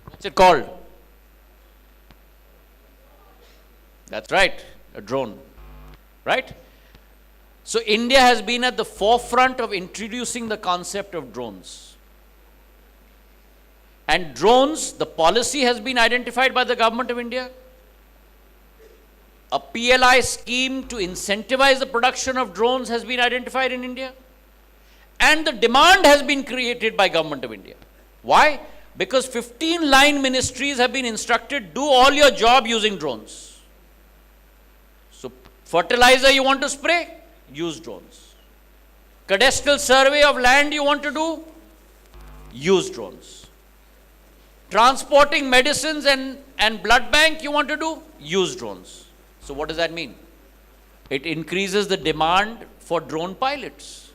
What's it called? That's right, a drone, right? So India has been at the forefront of introducing the concept of drones. And drones, the policy has been identified by the government of India. A PLI scheme to incentivize the production of drones has been identified in India. And the demand has been created by government of India. Why? Because 15 line ministries have been instructed, do all your job using drones. So fertilizer you want to spray? Use drones. Cadastral survey of land you want to do? Use drones. Transporting medicines and blood bank you want to do? Use drones. So what does that mean? It increases the demand for drone pilots.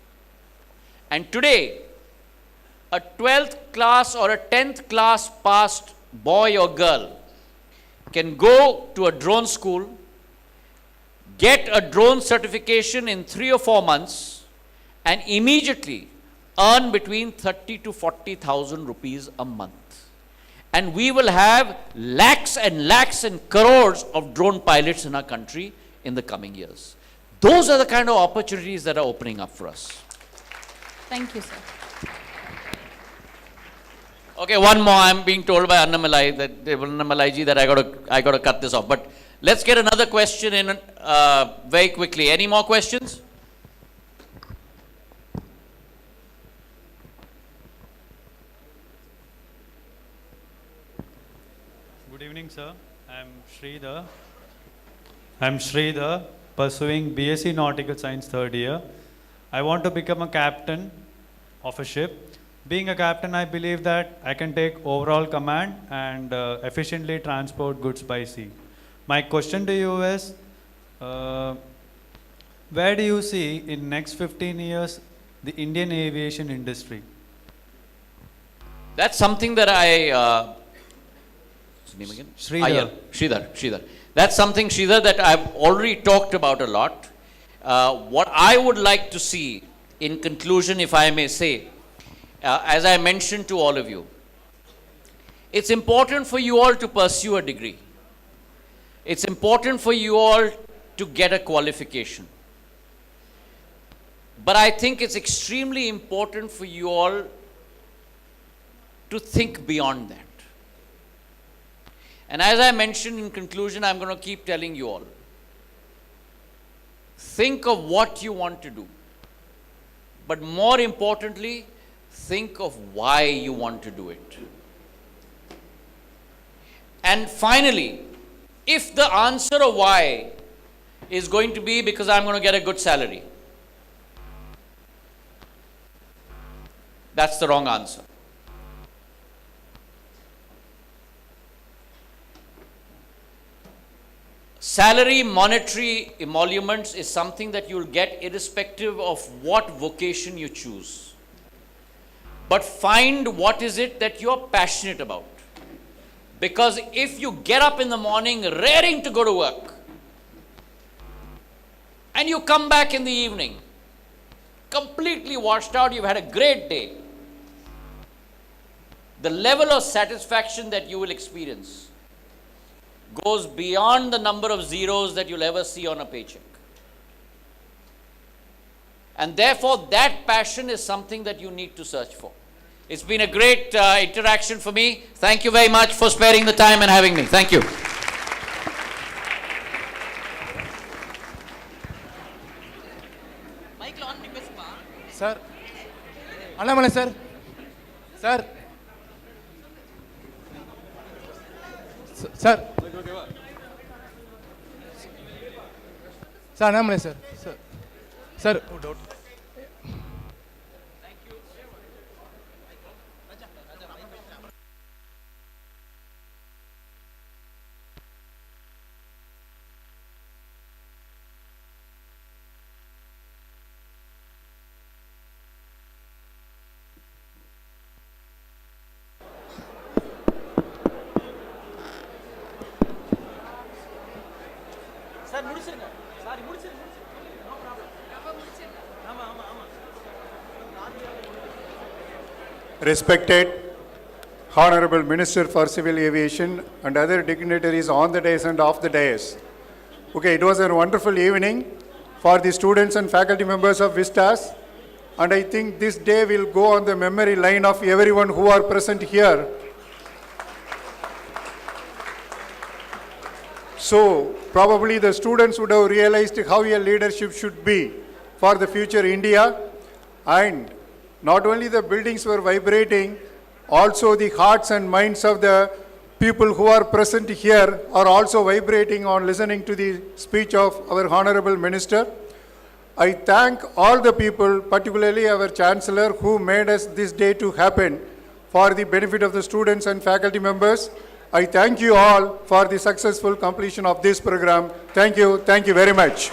And today, a 12th class or a 10th class passed boy or girl can go to a drone school, get a drone certification in 3 or 4 months, and immediately earn between 30 to 40,000 rupees a month. And we will have lakhs and lakhs and crores of drone pilots in our country in the coming years. Those are the kind of opportunities that are opening up for us. Thank you, sir. Okay, one more. I'm being told by Annamalai ji that I got to cut this off. But let's get another question in very quickly. Any more questions? sir. I'm Sridhar. I'm Sridhar, pursuing BSc Nautical Science third year. I want to become a captain of a ship. Being a captain, I believe that I can take overall command and efficiently transport goods by sea. My question to you is, where do you see in next 15 years the Indian aviation industry? That's something that what's his name again? Sridhar. Yeah, Sridhar. That's something, Sridhar, that I've already talked about a lot. What I would like to see, in conclusion, if I may say, as I mentioned to all of you, it's important for you all to pursue a degree. It's important for you all to get a qualification. But I think it's extremely important for you all to think beyond that. And as I mentioned in conclusion, I'm going to keep telling you all. Think of what you want to do. But more importantly, think of why you want to do it. And finally, if the answer of why is going to be because I'm going to get a good salary, that's the wrong answer. Salary, monetary emoluments is something that you'll get irrespective of what vocation you choose. But find what is it that you're passionate about. Because if you get up in the morning raring to go to work, and you come back in the evening, completely washed out, you've had a great day, the level of satisfaction that you will experience goes beyond the number of zeros that you'll ever see on a paycheck. And therefore, that passion is something that you need to search for. It's been a great interaction for me. Thank you very much for sparing the time and having me. Thank you. Sir, Annamalai sir, sir, sir, sir, Annamalai sir, sir, sir. Respected Honorable Minister for Civil Aviation and other dignitaries on the dais and off the dais. Okay, it was a wonderful evening for the students and faculty members of Vistas, and I think this day will go on the memory line of everyone who are present here. So probably the students would have realized how a leadership should be for the future India, and not only the buildings were vibrating, also the hearts and minds of the people who are present here are also vibrating on listening to the speech of our Honorable Minister. I thank all the people, particularly our Chancellor, who made us this day to happen for the benefit of the students and faculty members. I thank you all for the successful completion of this program. Thank you very much.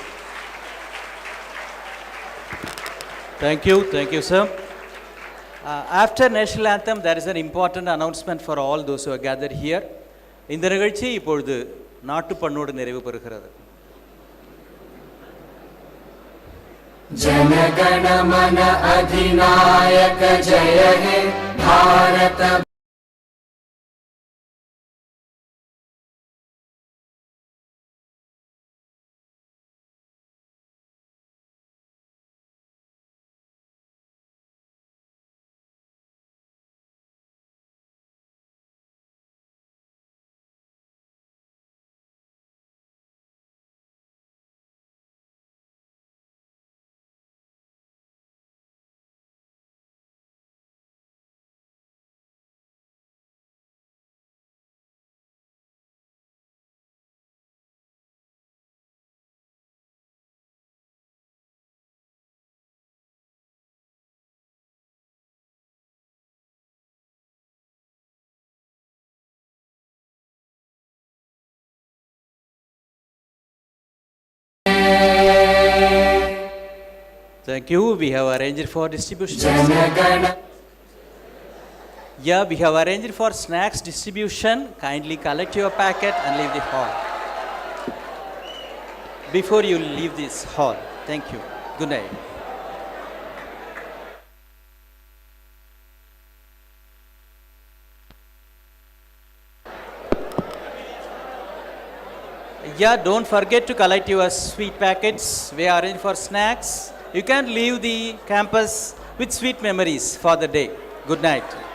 Thank you, sir. After national anthem, there is an important announcement for all those who are gathered here. இந்த நிகழ்ச்சி இப்பொழுது நாட்டுப்பண்ணோடு நிறைவு பெறுகிறது. जनगणमन अधिनायक जय हे Bharat Thank you. We have arranged for distribution. Jana Gana Yeah, we have arranged for snacks distribution. Kindly collect your packet and leave the hall. Before you leave this hall. Thank you. Good night. Yeah, don't forget to collect your sweet packets. We are arranged for snacks. You can leave the campus with sweet memories for the day. Good night.